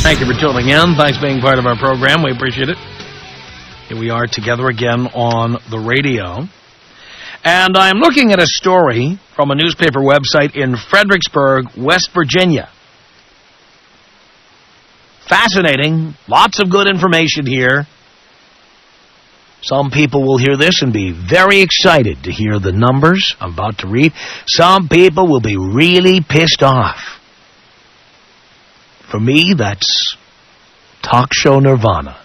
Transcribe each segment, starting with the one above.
Thank you for tuning in. Thanks for being part of our program. We appreciate it. Here we are together again on the radio. And I'm looking at a story from a newspaper website in Fredericksburg, West Virginia. Fascinating. Lots of good information here. Some people will hear this and be very excited to hear the numbers I'm about to read. Some people will be really pissed off. For me, that's talk show nirvana.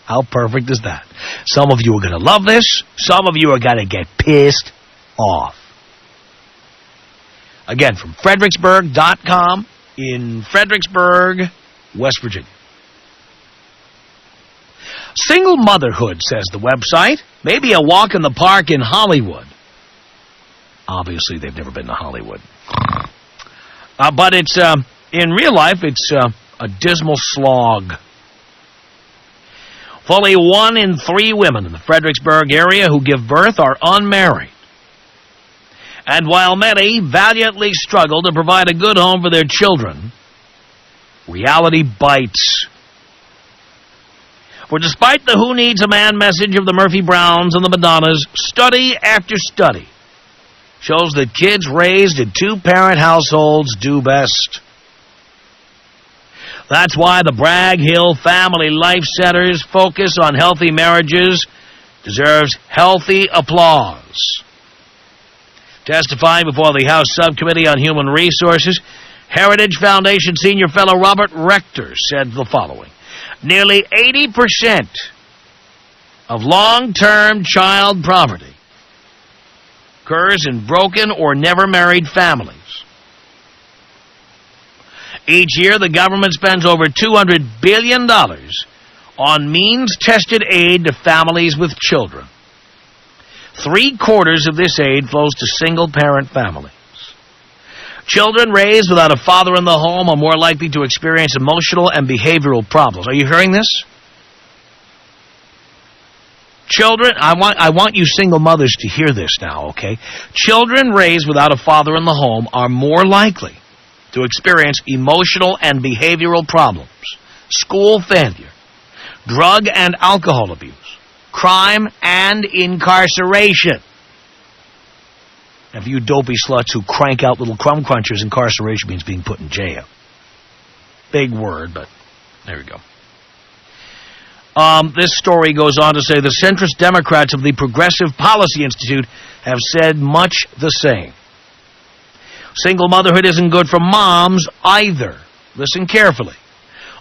How perfect is that? Some of you are going to love this. Some of you are going to get pissed off. Again, from Fredericksburg.com in Fredericksburg, West Virginia. Single motherhood, says the website. Maybe a walk in the park in Hollywood. Obviously, they've never been to Hollywood. But it's in real life, it's a dismal slog. Fully 1 in 3 women in the Fredericksburg area who give birth are unmarried. And while many valiantly struggle to provide a good home for their children, reality bites. For despite the who needs a man message of the Murphy Browns and the Madonnas, study after study shows that kids raised in 2-parent households do best. That's why the Bragg Hill Family Life Center's focus on healthy marriages deserves healthy applause. Testifying before the House Subcommittee on Human Resources, Heritage Foundation Senior Fellow Robert Rector said the following. Nearly 80% of long-term child poverty occurs in broken or never married families. Each year, the government spends over $200 billion on means-tested aid to families with children. 3/4 of this aid flows to single-parent families. Children raised without a father in the home are more likely to experience emotional and behavioral problems. Are you hearing this? Children, I want you single mothers to hear this now, okay? Children raised without a father in the home are more likely to experience emotional and behavioral problems, school failure, drug and alcohol abuse, crime, and incarceration. And for you dopey sluts who crank out little crumb crunchers, incarceration means being put in jail. Big word, but there we go. This story goes on to say the centrist Democrats of the Progressive Policy Institute have said much the same. Single motherhood isn't good for moms either. Listen carefully.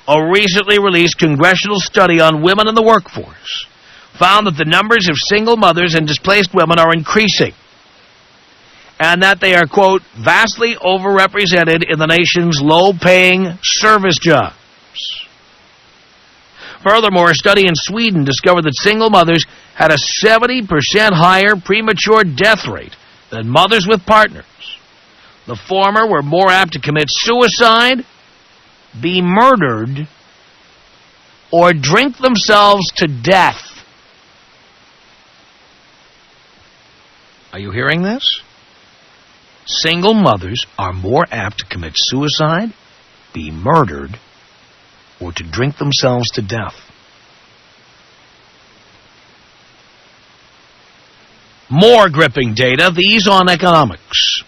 A recently released congressional study on women in the workforce found that the numbers of single mothers and displaced women are increasing, and that they are, quote, vastly overrepresented in the nation's low-paying service jobs. Furthermore, a study in Sweden discovered that single mothers had a 70% higher premature death rate than mothers with partners. The former were more apt to commit suicide, be murdered, or drink themselves to death. Are you hearing this? Single mothers are more apt to commit suicide, be murdered, or to drink themselves to death. More gripping data, these on economics.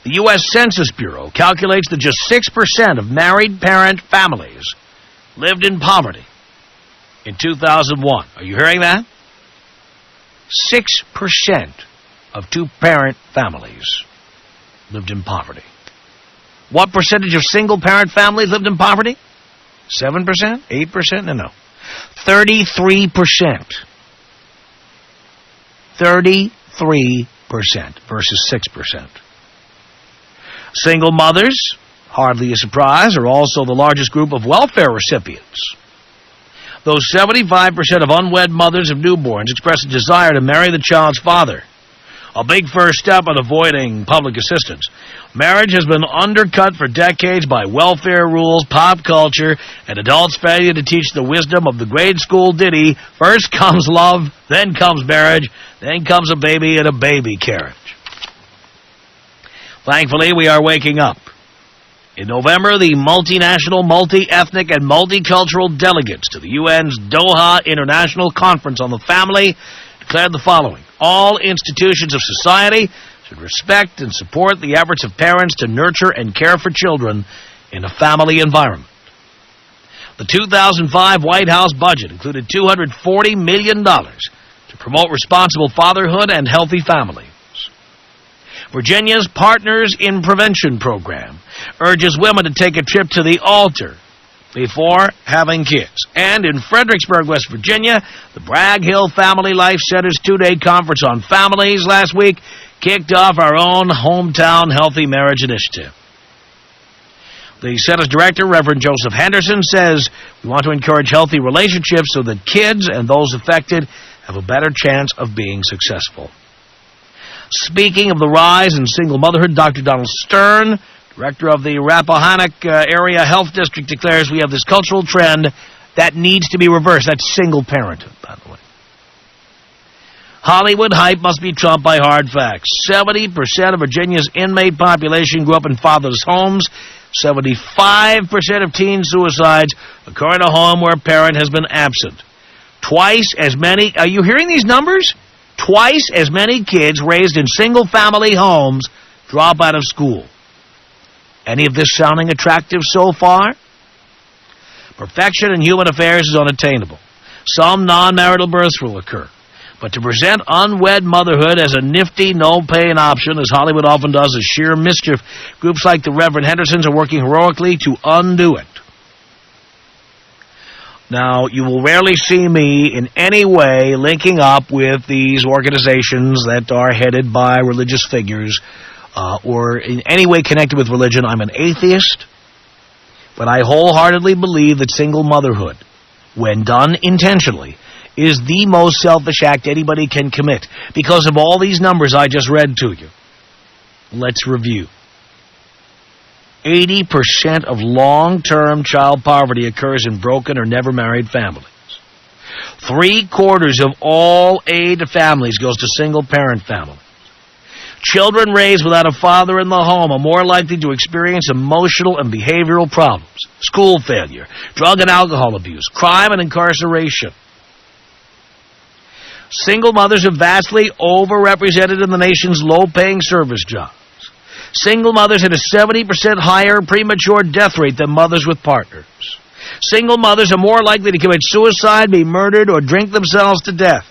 The U.S. Census Bureau calculates that just 6% of married parent families lived in poverty in 2001. Are you hearing that? 6% of 2-parent families lived in poverty. What percentage of single-parent families lived in poverty? 7%? 8%? No. 33%. 33% versus 6%. Single mothers, hardly a surprise, are also the largest group of welfare recipients. Though 75% of unwed mothers of newborns express a desire to marry the child's father, a big first step in avoiding public assistance. Marriage has been undercut for decades by welfare rules, pop culture, and adults' failure to teach the wisdom of the grade school ditty, first comes love, then comes marriage, then comes a baby and a baby carriage. Thankfully, we are waking up. In November, the multinational, multi-ethnic, and multicultural delegates to the UN's Doha International Conference on the Family declared the following: all institutions of society should respect and support the efforts of parents to nurture and care for children in a family environment. The 2005 White House budget included $240 million to promote responsible fatherhood and healthy families. Virginia's Partners in Prevention program urges women to take a trip to the altar before having kids. And in Fredericksburg, West Virginia, the Bragg Hill Family Life Center's two-day conference on families last week kicked off our own hometown healthy marriage initiative. The center's director, Reverend Joseph Henderson, says we want to encourage healthy relationships so that kids and those affected have a better chance of being successful. Speaking of the rise in single motherhood, Dr. Donald Stern, director of the Rappahannock Area Health District, declares we have this cultural trend that needs to be reversed. That's single parenthood, by the way. Hollywood hype must be trumped by hard facts. 70% of Virginia's inmate population grew up in fatherless homes. 75% of teen suicides occur in a home where a parent has been absent. Twice as many, are you hearing these numbers? Twice as many kids raised in single-family homes drop out of school. Any of this sounding attractive so far? Perfection in human affairs is unattainable. Some non-marital births will occur. But to present unwed motherhood as a nifty, no-pain option, as Hollywood often does, is sheer mischief. Groups like the Reverend Hendersons are working heroically to undo it. Now, you will rarely see me in any way linking up with these organizations that are headed by religious figures or in any way connected with religion. I'm an atheist, but I wholeheartedly believe that single motherhood, when done intentionally, is the most selfish act anybody can commit because of all these numbers I just read to you. Let's review. 80% of long-term child poverty occurs in broken or never-married families. 3/4 of all aid to families goes to single-parent families. Children raised without a father in the home are more likely to experience emotional and behavioral problems, school failure, drug and alcohol abuse, crime and incarceration. Single mothers are vastly overrepresented in the nation's low-paying service jobs. Single mothers had a 70% higher premature death rate than mothers with partners. Single mothers are more likely to commit suicide, be murdered, or drink themselves to death.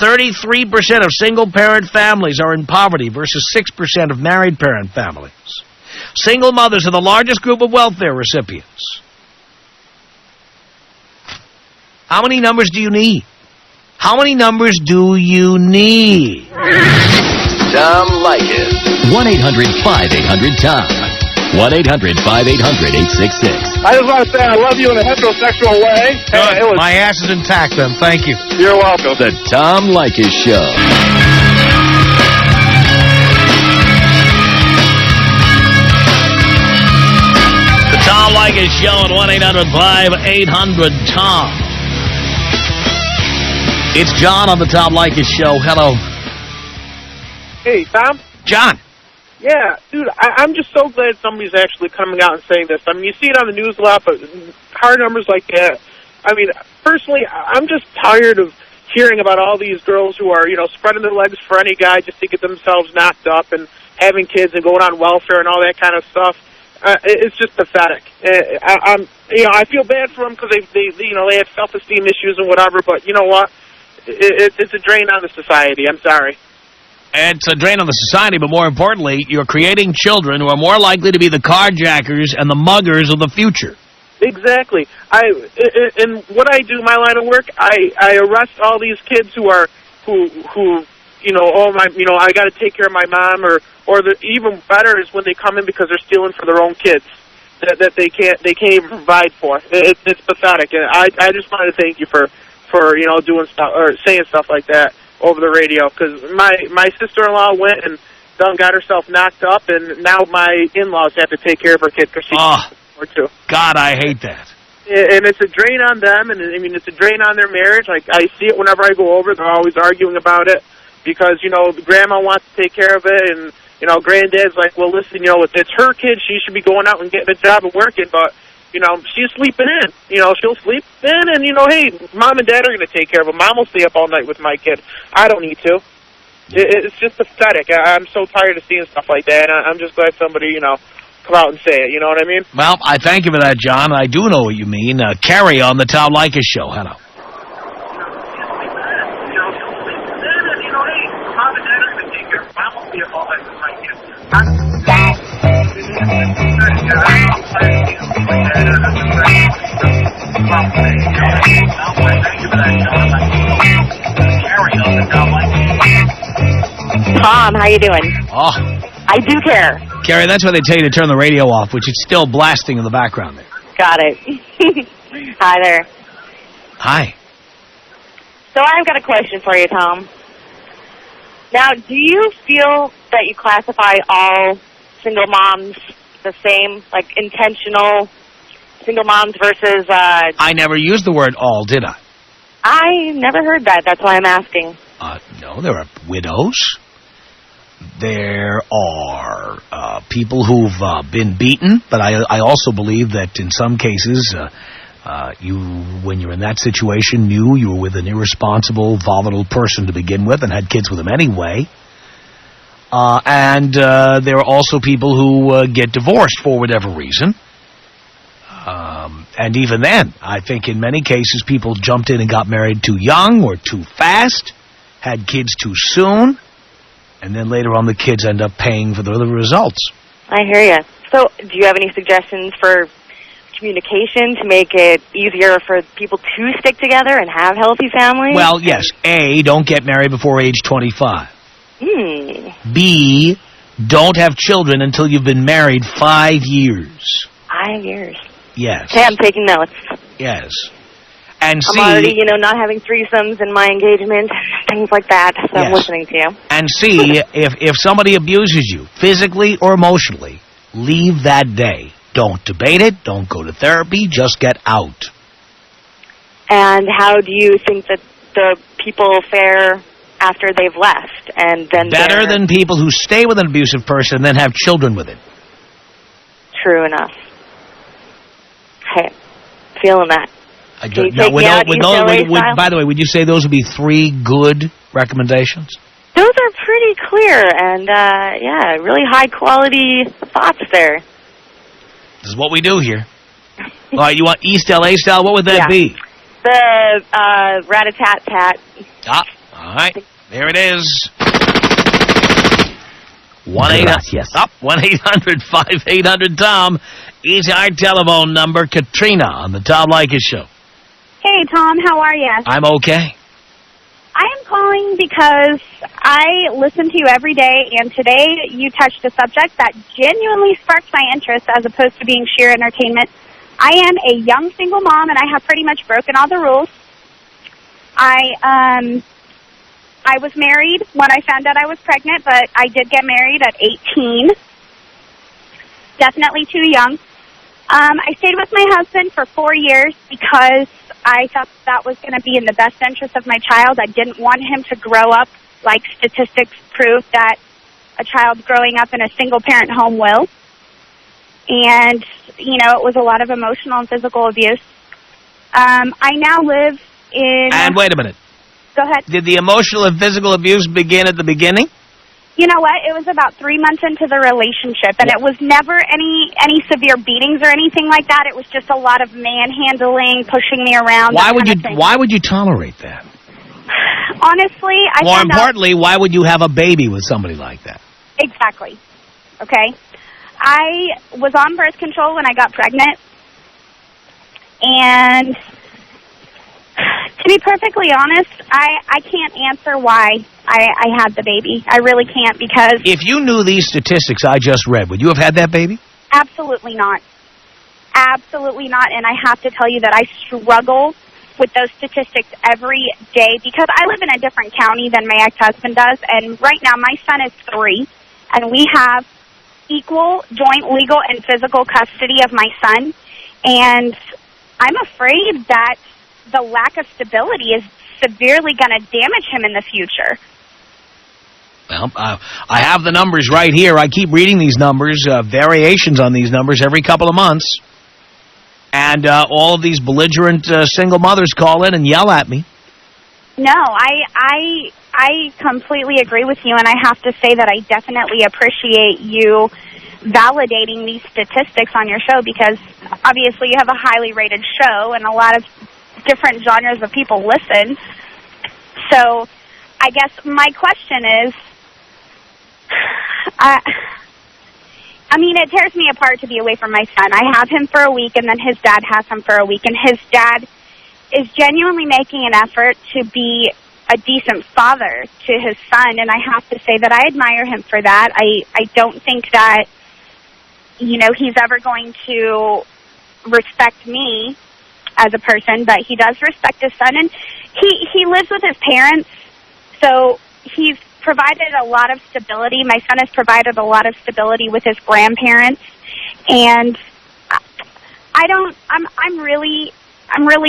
33% of single-parent families are in poverty versus 6% of married-parent families. Single mothers are the largest group of welfare recipients. How many numbers do you need? How many numbers do you need? Tom Leykis. 1-800-5800-TOM. 1-800-5800-866. I just want to say I love you in a heterosexual way. Good. My ass is intact, then. Thank you. You're welcome. The Tom Leykis Show. The Tom Leykis Show at 1-800-5800-TOM. It's John on the Tom Leykis Show. Hello. Hey, Tom? John. Yeah, dude, I'm just so glad somebody's actually coming out and saying this. I mean, you see it on the news a lot, but hard numbers like that. I mean, personally, I'm just tired of hearing about all these girls who are, spreading their legs for any guy just to get themselves knocked up and having kids and going on welfare and all that kind of stuff. It's just pathetic. I feel bad for them because they have self-esteem issues and whatever, but you know what? It's a drain on the society. I'm sorry. It's a drain on the society, but more importantly, you're creating children who are more likely to be the carjackers and the muggers of the future. Exactly. In what I do, my line of work, I arrest all these kids who I got to take care of my mom, or even better is when they come in because they're stealing for their own kids that they can't even provide for. It's pathetic. And I just wanted to thank you for doing stuff or saying stuff like that over the radio, because my sister-in-law went and got herself knocked up, and now my in-laws have to take care of her kid because she's or two. God, I hate that. And it's a drain on them, and I mean it's a drain on their marriage. Like I see it whenever I go over; they're always arguing about it because the grandma wants to take care of it, and granddad's like, well, listen, it's her kid. She should be going out and getting a job and working, but, she's sleeping in. She'll sleep in, and, hey, mom and dad are going to take care of him. Mom will stay up all night with my kid. I don't need to. It's just pathetic. I'm so tired of seeing stuff like that, and I'm just glad somebody, come out and say it. You know what I mean? Well, I thank you for that, John. I do know what you mean. Carrie on the Tom Leykis Show. Hello. Tom, how you doing? Oh. I do care. Carrie, that's why they tell you to turn the radio off, which is still blasting in the background there. Got it. Hi there. Hi. So I've got a question for you, Tom. Now, do you feel that you classify all single moms the same, like intentional single moms versus... I never used the word all, did I? I never heard that. That's why I'm asking. No, there are widows. There are people who've been beaten, but I also believe that in some cases, when you're in that situation, knew you were with an irresponsible, volatile person to begin with and had kids with them anyway. And there are also people who get divorced for whatever reason. And even then, I think in many cases people jumped in and got married too young or too fast, had kids too soon, and then later on the kids end up paying for the results. I hear you. So do you have any suggestions for communication to make it easier for people to stick together and have healthy families? Well, yes. A, don't get married before age 25. B, don't have children until you've been married 5 years. 5 years. Yes. Okay, I'm taking notes. Yes. And C, I'm already, not having threesomes in my engagement, things like that, so yes. I'm listening to you. And C, if somebody abuses you, physically or emotionally, leave that day. Don't debate it. Don't go to therapy. Just get out. And how do you think that the people fare after they've left? And then better than people who stay with an abusive person and then have children with it. True enough. Hey, feeling that. By the way, would you say those would be 3 good recommendations? Those are pretty clear and, really high-quality thoughts there. This is what we do here. All right, you want East L.A. style? What would that be? The rat-a-tat-tat. All right. There it is. 1-800-5800-TOM is our telephone number. Katrina on the Tom Leykis Show. Hey, Tom. How are you? I'm okay. I am calling because I listen to you every day, and today you touched a subject that genuinely sparked my interest as opposed to being sheer entertainment. I am a young single mom, and I have pretty much broken all the rules. I was married when I found out I was pregnant, but I did get married at 18. Definitely too young. I stayed with my husband for 4 years because I thought that was going to be in the best interest of my child. I didn't want him to grow up like statistics prove that a child growing up in a single-parent home will. And, it was a lot of emotional and physical abuse. I now live in... And wait a minute. Go ahead. Did the emotional and physical abuse begin at the beginning? You know what? It was about 3 months into the relationship, and it was never any severe beatings or anything like that. It was just a lot of manhandling, pushing me around. Why would you tolerate that? Honestly, More importantly, why would you have a baby with somebody like that? Exactly. Okay. I was on birth control when I got pregnant, and to be perfectly honest, I can't answer why I had the baby. I really can't because... If you knew these statistics I just read, would you have had that baby? Absolutely not. Absolutely not. And I have to tell you that I struggle with those statistics every day because I live in a different county than my ex-husband does. And right now my son is 3, and we have equal joint legal and physical custody of my son. And I'm afraid that the lack of stability is severely going to damage him in the future. Well, I have the numbers right here. I keep reading these numbers, variations on these numbers every couple of months. And all of these belligerent single mothers call in and yell at me. No, I completely agree with you, and I have to say that I definitely appreciate you validating these statistics on your show, because obviously you have a highly rated show and a lot of different genres of people listen. So I guess my question is, I mean, it tears me apart to be away from my son. I have him for a week, and then his dad has him for a week, and his dad is genuinely making an effort to be a decent father to his son, and I have to say that I admire him for that. I don't think that, you know, he's ever going to respect me as a person, but he does respect his son, and he lives with his parents, so he's provided a lot of stability. My son has provided a lot of stability with his grandparents, and I'm really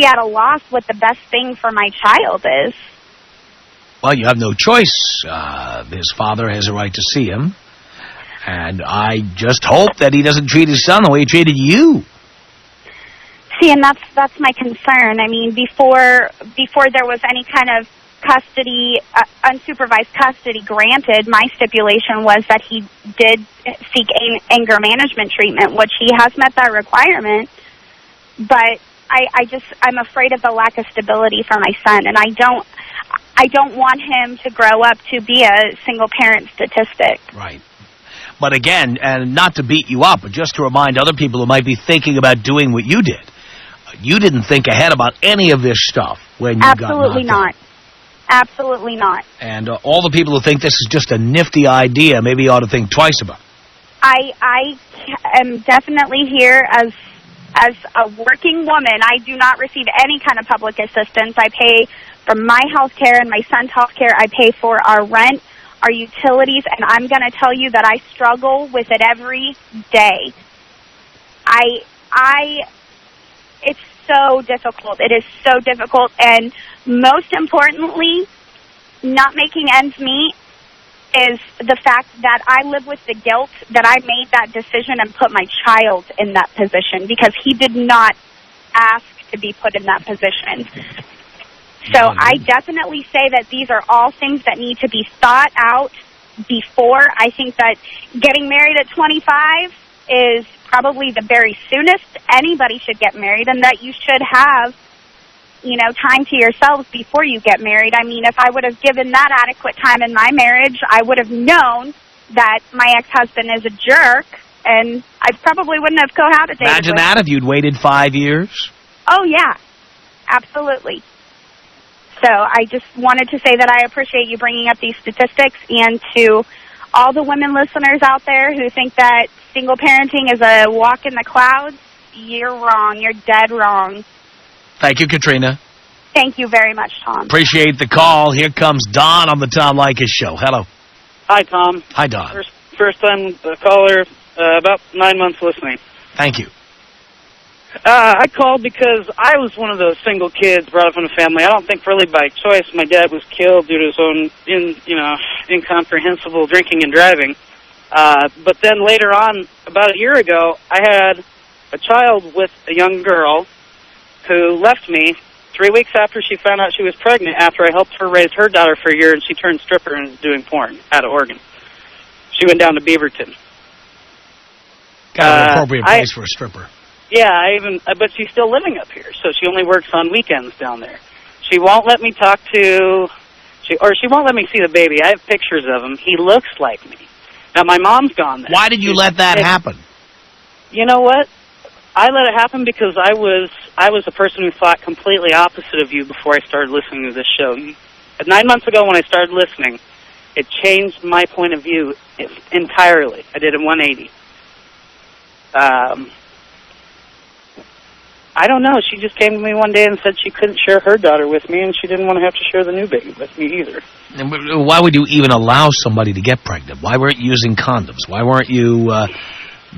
at a loss what the best thing for my child is. Well, you have no choice. His father has a right to see him, and I just hope that he doesn't treat his son the way he treated you. See, and that's my concern. I mean, before there was any kind of custody, unsupervised custody granted, my stipulation was that he did seek anger management treatment, which he has met that requirement. But I'm afraid of the lack of stability for my son, and I don't want him to grow up to be a single parent statistic. Right. But again, and not to beat you up, but just to remind other people who might be thinking about doing what you did, you didn't think ahead about any of this stuff when you Absolutely got knocked not. Absolutely not. And all the people who think this is just a nifty idea, maybe you ought to think twice about it. I am definitely here as a working woman. I do not receive any kind of public assistance. I pay for my health care and my son's health care. I pay for our rent, our utilities, and I'm going to tell you that I struggle with it every day. It's so difficult. It is so difficult, and most importantly, not making ends meet is the fact that I live with the guilt that I made that decision and put my child in that position, because he did not ask to be put in that position. So I definitely say that these are all things that need to be thought out before. I think that getting married at 25 is probably the very soonest anybody should get married, and that you should have, you know, time to yourselves before you get married. I mean, if I would have given that adequate time in my marriage, I would have known that my ex-husband is a jerk, and I probably wouldn't have cohabitated. Imagine that if you'd waited 5 years. Oh, yeah. Absolutely. So I just wanted to say that I appreciate you bringing up these statistics, and to all the women listeners out there who think that single parenting is a walk in the clouds, you're wrong. You're dead wrong. Thank you, Katrina. Thank you very much, Tom. Appreciate the call. Here comes Don on the Tom Leykis Show. Hello. Hi, Tom. Hi, Don. First time caller, about 9 months listening. Thank you. I called because I was one of those single kids brought up in a family. I don't think really by choice. My dad was killed due to his own, incomprehensible drinking and driving. But then later on, about a year ago, I had a child with a young girl who left me 3 weeks after she found out she was pregnant, after I helped her raise her daughter for a year, and she turned stripper and is doing porn out of Oregon. She went down to Beaverton. Kind of an appropriate place for a stripper. Yeah, but she's still living up here, so she only works on weekends down there. She won't let me she won't let me see the baby. I have pictures of him. He looks like me. Now, my mom's gone there. Why did you let that happen? You know what? I let it happen because I was a person who thought completely opposite of you before I started listening to this show. 9 months ago when I started listening, it changed my point of view entirely. I did a 180. I don't know. She just came to me one day and said she couldn't share her daughter with me, and she didn't want to have to share the new baby with me either. And why would you even allow somebody to get pregnant? Why weren't you using condoms? Why weren't you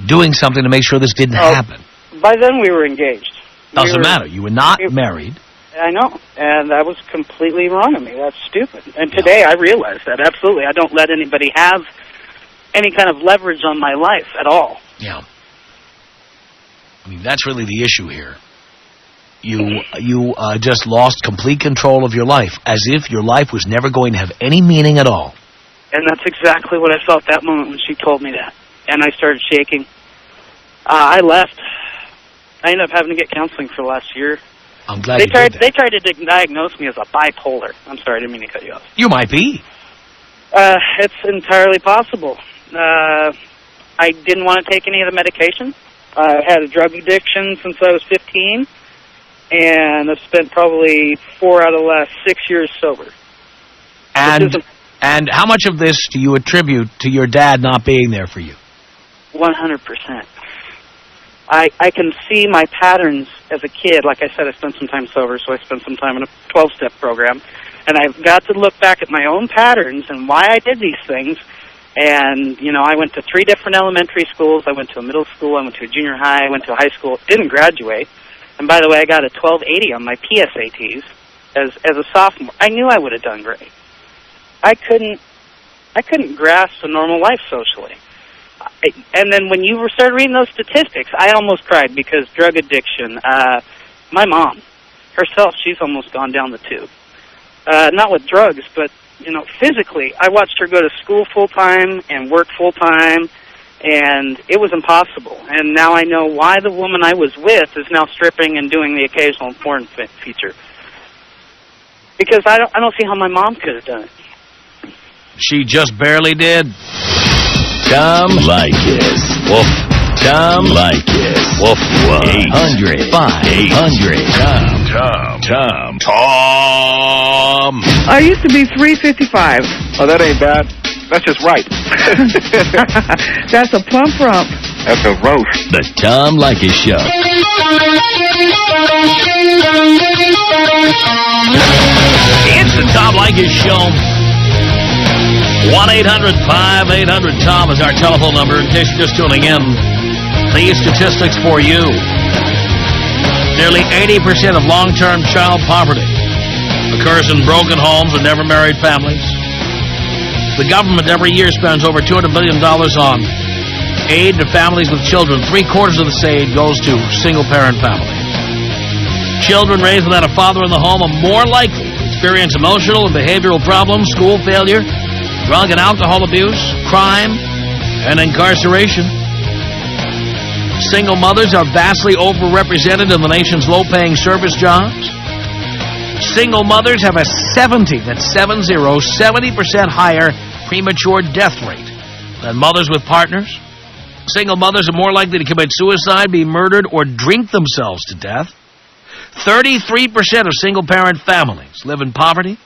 doing something to make sure this didn't happen? By then we were engaged. Doesn't matter. You were not married. I know, and that was completely wrong of me. That's stupid. And today I realize that, absolutely. I don't let anybody have any kind of leverage on my life at all. Yeah. I mean, that's really the issue here. You just lost complete control of your life, as if your life was never going to have any meaning at all. And that's exactly what I felt that moment when she told me that. And I started shaking. I left. I ended up having to get counseling for the last year. I'm glad they you tried. did that. They tried to diagnose me as a bipolar. I'm sorry, I didn't mean to cut you off. You might be. It's entirely possible. I didn't want to take any of the medication. I had a drug addiction since I was 15, and I've spent probably 4 out of the last 6 years sober. And how much of this do you attribute to your dad not being there for you? 100%. I can see my patterns as a kid. Like I said, I spent some time sober, so I spent some time in a 12-step program. And I've got to look back at my own patterns and why I did these things. And, you know, I went to 3 different elementary schools. I went to a middle school. I went to a junior high. I went to a high school. Didn't graduate. And by the way, I got a 1280 on my PSATs as a sophomore. I knew I would have done great. I couldn't grasp a normal life socially. And then when you started reading those statistics, I almost cried because drug addiction. My mom herself, she's almost gone down the tube. Not with drugs, but, you know, physically. I watched her go to school full-time and work full-time, and it was impossible. And now I know why the woman I was with is now stripping and doing the occasional porn feature. Because I don't see how my mom could have done it. She just barely did. Tom Leykis. Woof. Tom Leykis. Woof. 800 5800 Tom. I used to be 355. Oh, that ain't bad. That's just right. That's a plump rump. That's a roast. The Tom Leykis Show. It's the Tom Leykis Show. 1-800-5800-TOM is our telephone number. In case you're just tuning in, these statistics for you. Nearly 80% of long-term child poverty occurs in broken homes and never-married families. The government every year spends over $200 billion on aid to families with children. 3/4 of this aid goes to single-parent families. Children raised without a father in the home are more likely to experience emotional and behavioral problems, school failure, drug and alcohol abuse, crime, and incarceration. Single mothers are vastly overrepresented in the nation's low-paying service jobs. Single mothers have a 70% higher premature death rate than mothers with partners. Single mothers are more likely to commit suicide, be murdered, or drink themselves to death. 33% of single-parent families live in poverty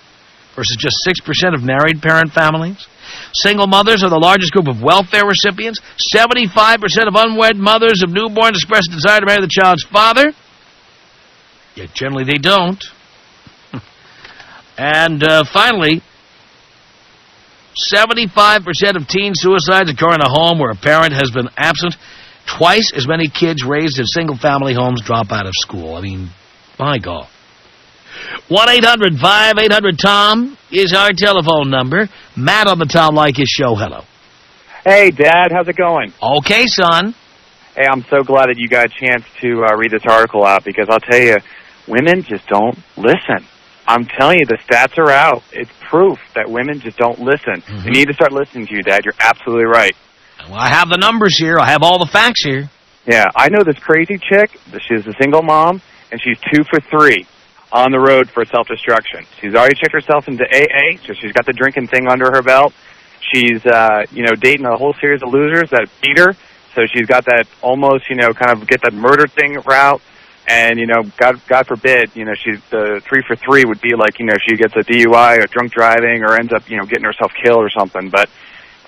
versus just 6% of married-parent families. Single mothers are the largest group of welfare recipients. 75% of unwed mothers of newborns express a desire to marry the child's father, yet generally they don't. And finally, 75% of teen suicides occur in a home where a parent has been absent. Twice as many kids raised in single-family homes drop out of school. I mean, my God. 1-800-5800-TOM is our telephone number. Matt on the Tom Leykis Show. Hello. Hey, Dad. How's it going? Okay, son. Hey, I'm so glad that you got a chance to read this article out because I'll tell you, women just don't listen. I'm telling you, the stats are out. It's proof that women just don't listen. They need to start listening to you, Dad. You're absolutely right. Well, I have the numbers here. I have all the facts here. Yeah, I know this crazy chick. She's a single mom, and she's 2 for 3 on the road for self-destruction. She's already checked herself into AA, so she's got the drinking thing under her belt. She's, dating a whole series of losers that beat her, so she's got that almost, kind of get that murder thing route. And, God forbid, she's the 3 for 3 would be like, she gets a DUI or drunk driving or ends up, getting herself killed or something. But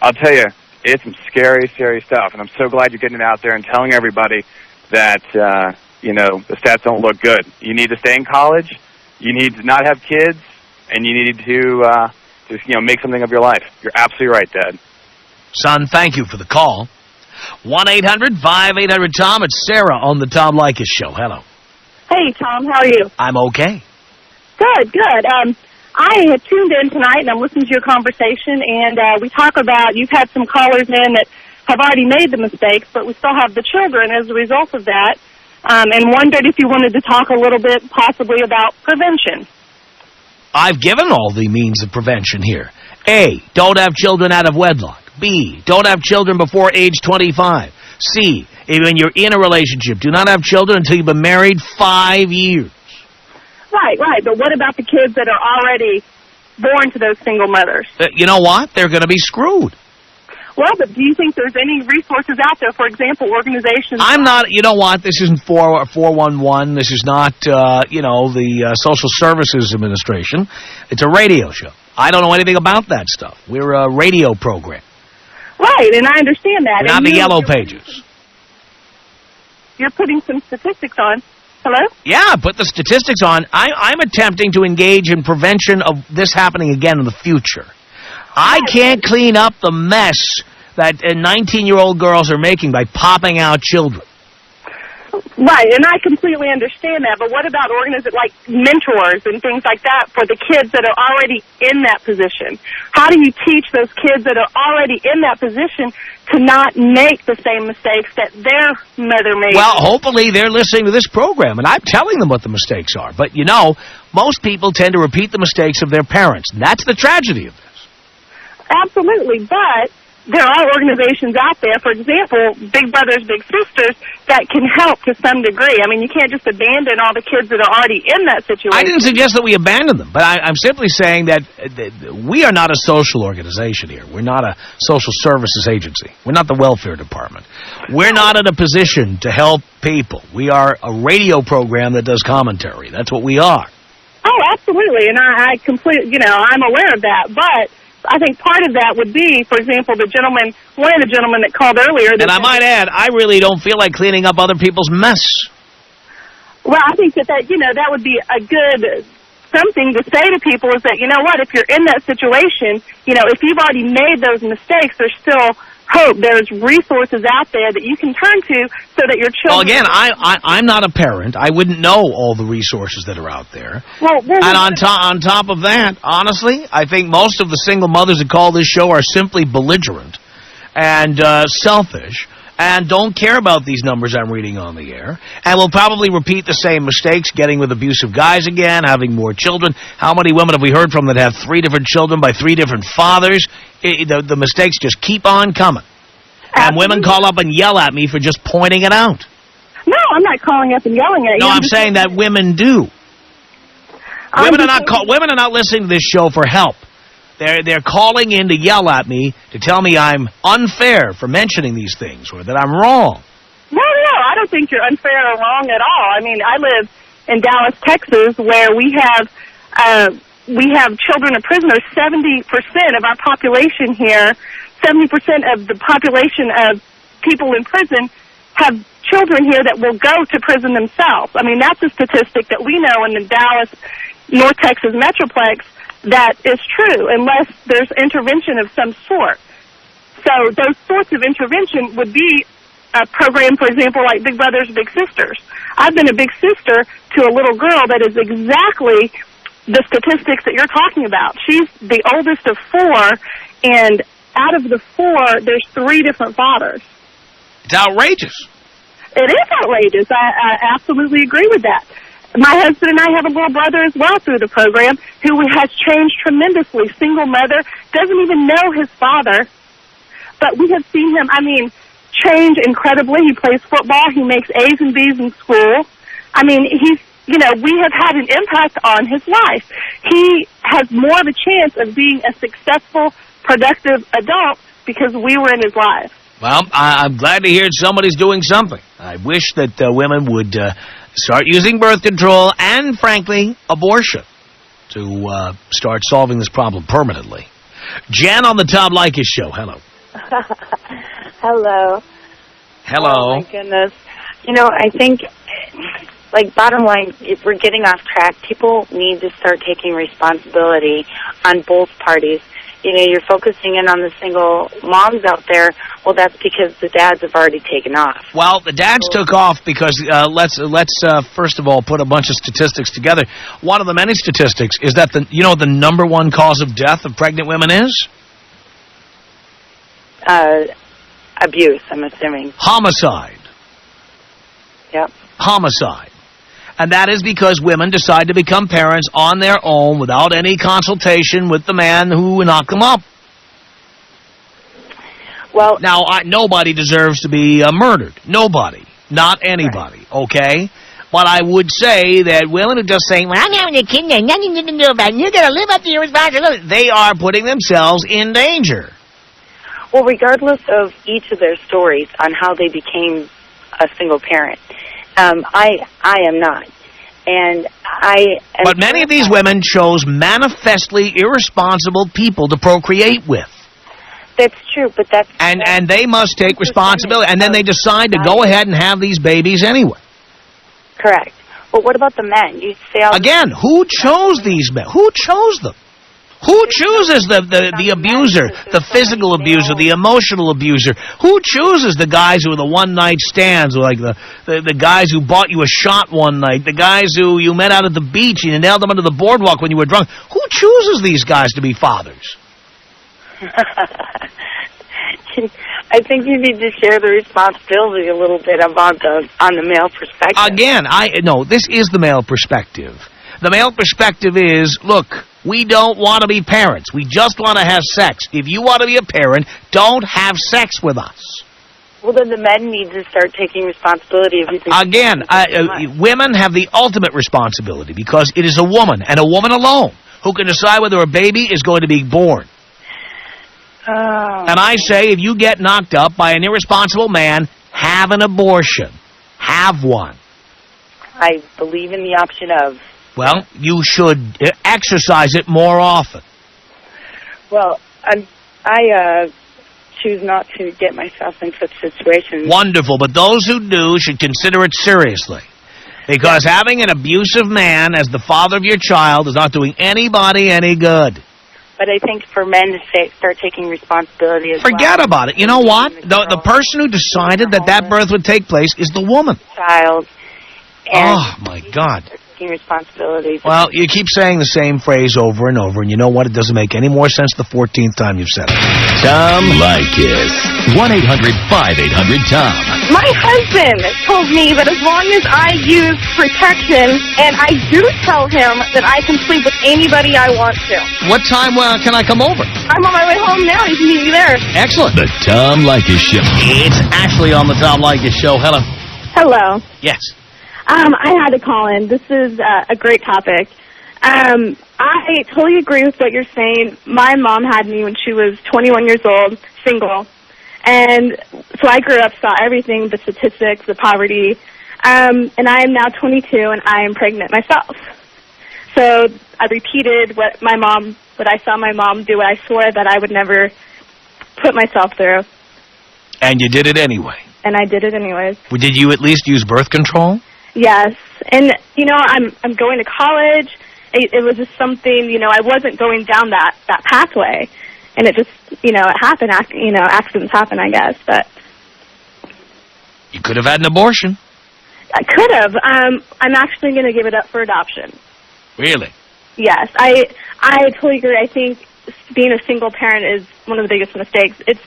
I'll tell you, it's some scary, scary stuff. And I'm so glad you're getting it out there and telling everybody that, the stats don't look good. You need to stay in college. You need to not have kids. And you need to, make something of your life. You're absolutely right, Dad. Son, thank you for the call. 1-800-5800-TOM. It's Sarah on the Tom Leykis Show. Hello. Hey, Tom. How are you? I'm okay. Good, good. I had tuned in tonight, and I'm listening to your conversation, and we talk about you've had some callers in that have already made the mistakes, but we still have the children as a result of that, and wondered if you wanted to talk a little bit possibly about prevention. I've given all the means of prevention here. A, don't have children out of wedlock. B, don't have children before age 25. C, when you're in a relationship, do not have children until you've been married 5 years. Right, right. But what about the kids that are already born to those single mothers? You know what? They're going to be screwed. Well, but do you think there's any resources out there, for example, organizations... I'm not, you know what, this isn't 411, this is not, the Social Services Administration. It's a radio show. I don't know anything about that stuff. We're a radio program. Right, and I understand that. We're not the Yellow Pages. You're putting some statistics on. Hello? Yeah, put the statistics on. I'm attempting to engage in prevention of this happening again in the future. I can't clean up the mess that 19-year-old girls are making by popping out children. Right, and I completely understand that, but what about organizations like mentors and things like that for the kids that are already in that position? How do you teach those kids that are already in that position to not make the same mistakes that their mother made? Well, hopefully they're listening to this program, and I'm telling them what the mistakes are. But, most people tend to repeat the mistakes of their parents, and that's the tragedy of this. Absolutely, but there are organizations out there, for example, Big Brothers, Big Sisters, that can help to some degree. I mean, you can't just abandon all the kids that are already in that situation. I didn't suggest that we abandon them, but I'm simply saying that we are not a social organization here. We're not a social services agency. We're not the welfare department. We're not in a position to help people. We are a radio program that does commentary. That's what we are. Oh, absolutely, and I completely, I'm aware of that, but I think part of that would be, for example, one of the gentlemen that called earlier. And I might add, I really don't feel like cleaning up other people's mess. Well, I think that would be a good something to say to people is that, if you're in that situation, if you've already made those mistakes, there's still hope. There's resources out there that you can turn to so that your children... Well, again, I'm not a parent. I wouldn't know all the resources that are out there. Well, and on top of that, honestly, I think most of the single mothers that call this show are simply belligerent and selfish and don't care about these numbers I'm reading on the air, and will probably repeat the same mistakes, getting with abusive guys again, having more children. How many women have we heard from that have 3 different children by 3 different fathers? The mistakes just keep on coming. And women call up and yell at me for just pointing it out. No, I'm not calling up and yelling at you. No, I'm saying that women do. Women are not listening to this show for help. They're calling in to yell at me to tell me I'm unfair for mentioning these things or that I'm wrong. No, I don't think you're unfair or wrong at all. I mean, I live in Dallas, Texas, where we have children of prisoners. 70% of our population here, 70% of the population of people in prison have children here that will go to prison themselves. I mean, that's a statistic that we know in the Dallas, North Texas Metroplex that is true, unless there's intervention of some sort. So those sorts of intervention would be a program, for example, like Big Brothers, Big Sisters. I've been a big sister to a little girl that is exactly the statistics that you're talking about. She's the oldest of 4, and out of the 4, there's 3 different fathers. It's outrageous. It is outrageous. I absolutely agree with that. My husband and I have a little brother as well through the program who has changed tremendously. Single mother, doesn't even know his father. But we have seen him, change incredibly. He plays football. He makes A's and B's in school. We have had an impact on his life. He has more of a chance of being a successful, productive adult because we were in his life. Well, I'm glad to hear somebody's doing something. I wish that women would start using birth control and, frankly, abortion to start solving this problem permanently. Jan on the Tom Leykis Show. Hello. Hello. Hello. Oh, my goodness. I think, bottom line, if we're getting off track, people need to start taking responsibility on both parties. You're focusing in on the single moms out there. Well, that's because the dads have already taken off. Well, the dads took off because let's first of all put a bunch of statistics together. One of the many statistics is that the number one cause of death of pregnant women is Abuse, I'm assuming. Homicide. Yep. Homicide. And that is because women decide to become parents on their own without any consultation with the man who knocked them up. Well, now, nobody deserves to be murdered. Nobody. Not anybody, right. Okay? But I would say that women who just saying, well, I'm having a kid, there's nothing you can do about it, and you're going to live up to your responsibility, they are putting themselves in danger. Well, regardless of each of their stories on how they became a single parent, I am not. And But many of these women chose manifestly irresponsible people to procreate with. That's true, but that's... And they must take responsibility, and then they decide to go ahead and have these babies anyway. Correct. But what about the men? You say again, who chose these men? Who chose them? Who chooses the abuser, the physical abuser, the emotional abuser? Who chooses the guys who are the one-night stands, like the guys who bought you a shot one night, the guys who you met out at the beach and you nailed them under the boardwalk when you were drunk? Who chooses these guys to be fathers? I think you need to share the responsibility a little bit about on the male perspective. Again, no, this is the male perspective. The male perspective is, look, we don't want to be parents. We just want to have sex. If you want to be a parent, don't have sex with us. Well, then the men need to start taking responsibility. Again, women have the ultimate responsibility because it is a woman, and a woman alone, who can decide whether a baby is going to be born. And I say, if you get knocked up by an irresponsible man, have an abortion. Have one. I believe in the option of... Well, you should exercise it more often. Well, I choose not to get myself in such situations. Wonderful, but those who do should consider it seriously. Because having an abusive man as the father of your child is not doing anybody any good. But I think for men to start taking responsibility as Forget about it. You know what? The person who decided that birth would take place is the woman. Child. Oh, my God. Responsibilities. Well, you keep saying the same phrase over and over, and you know what? It doesn't make any more sense the 14th time you've said it. Tom Leykis. 1-800-5800-TOM. My husband told me that as long as I use protection, and I do tell him that I can sleep with anybody I want to. What time can I come over? I'm on my way home now. You can meet me there. Excellent. The Tom Leykis Show. It's Ashley on the Tom Leykis Show. Hello. Hello. Yes. I had to call in. This is a great topic. I totally agree with what you're saying. My mom had me when she was 21 years old, single. And so I grew up, saw everything, the statistics, the poverty. And I am now 22, and I am pregnant myself. So I repeated what I saw my mom do, what I swore that I would never put myself through. And you did it anyway. And I did it anyways. Well, did you at least use birth control? Yes, and I'm going to college. It was just something, I wasn't going down that pathway, and it just, it happened. Accidents happen, I guess. But you could have had an abortion. I could have. I'm actually going to give it up for adoption. Really? Yes, I totally agree. I think being a single parent is one of the biggest mistakes. It's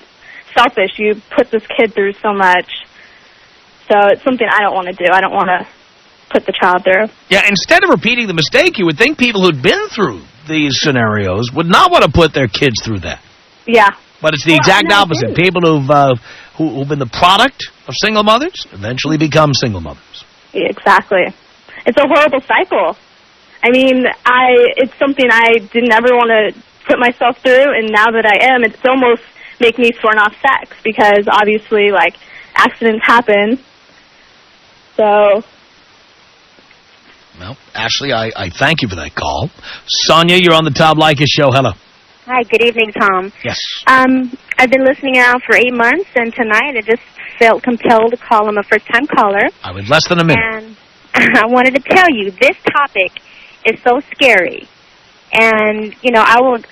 selfish. You put this kid through so much. So it's something I don't want to do. I don't want to put the child through. Yeah, instead of repeating the mistake, you would think people who'd been through these scenarios would not want to put their kids through that. Yeah. But it's the exact opposite. People who've been the product of single mothers eventually become single mothers. Yeah, exactly. It's a horrible cycle. I mean, it's something I didn't ever want to put myself through, and now that I am, it's almost make me sworn off sex because obviously, like, accidents happen. So... Well, Ashley, I thank you for that call. Sonia, you're on the Tom Leykis Show. Hello. Hi, good evening, Tom. Yes. I've been listening now for 8 months, and tonight I just felt compelled to call. I'm a first-time caller. I was less than a minute. And I wanted to tell you, this topic is so scary. And, I was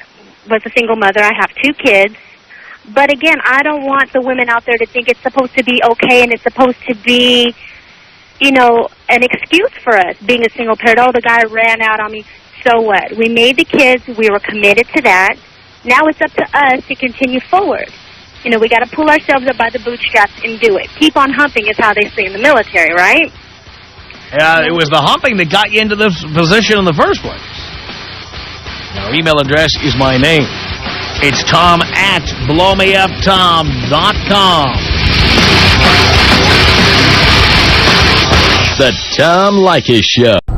a single mother. I have 2 kids. But again, I don't want the women out there to think it's supposed to be okay and it's supposed to be, you know, an excuse for us being a single parent. Oh, the guy ran out on me. So what? We made the kids. We were committed to that. Now it's up to us to continue forward. You know, we got to pull ourselves up by the bootstraps and do it. Keep on humping is how they say in the military, right? Yeah, it was the humping that got you into this position in the first place. Our email address is my name. It's Tom at blowmeuptom.com. The Tom Leykis Show.